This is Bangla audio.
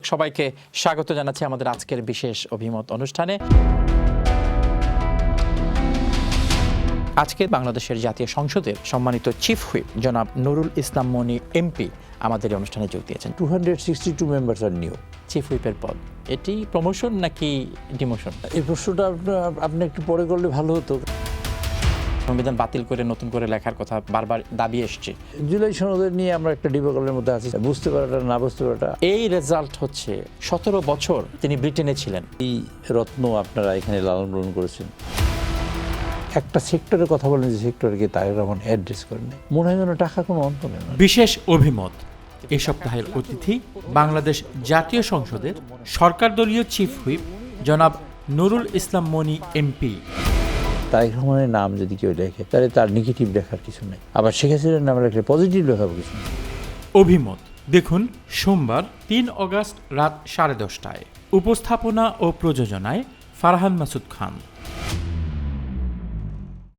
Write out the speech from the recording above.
সবাইকে স্বাগত জানাচ্ছি আমাদের আজকের বিশেষ অভিমত অনুষ্ঠানে। আজকে বাংলাদেশের জাতীয় সংসদের সম্মানিত চিফ হুইপ জনাব নুরুল ইসলাম মনি এমপি আমাদের এই অনুষ্ঠানে যোগ দিয়েছেন। 262 মেম্বার্স আর নিউ চিফ হুইপের পদ এটি প্রমোশন নাকি ডিমোশন? এই প্রশ্নটা আপনি একটু পরে করলে ভালো হতো। সংবিধান বাতিল করে নতুন করে লেখার কথা বারবার দাবি এসছে। জুলাই সনদের নিয়ে আমরা একটা ডিবেকলের মধ্যে আছি, বুঝতে পারাটা না বুঝতে পারাটা। এই রেজাল্ট হচ্ছে 17 বছর তিনি ব্রিটেনে ছিলেন। এই রত্ন আপনারা এখানে লালন পালন করেছেন। একটা সেক্টরের কথা বলেন যে সেক্টরকে তারেক রহমান অ্যাড্রেস করেন, মনে হয় যেন টাকা কোনো অন্ত নেই। বিশেষ অভিমত এ সপ্তাহের অতিথি বাংলাদেশ জাতীয় সংসদের সরকার দলীয় চিফ হুইপ জনাব নুরুল ইসলাম মনি এমপি। তারেক রহমানের নাম যদি কেউ লেখে তাহলে তার নেগেটিভ লেখার কিছু নেই, আবার শেখ হাসিনার নাম লেখলে পজিটিভ লেখার কিছু নেই। অভিমত দেখুন সোমবার 3 অগাস্ট রাত 10:30টায়। উপস্থাপনা ও প্রযোজনায় ফারহান মাসুদ খান।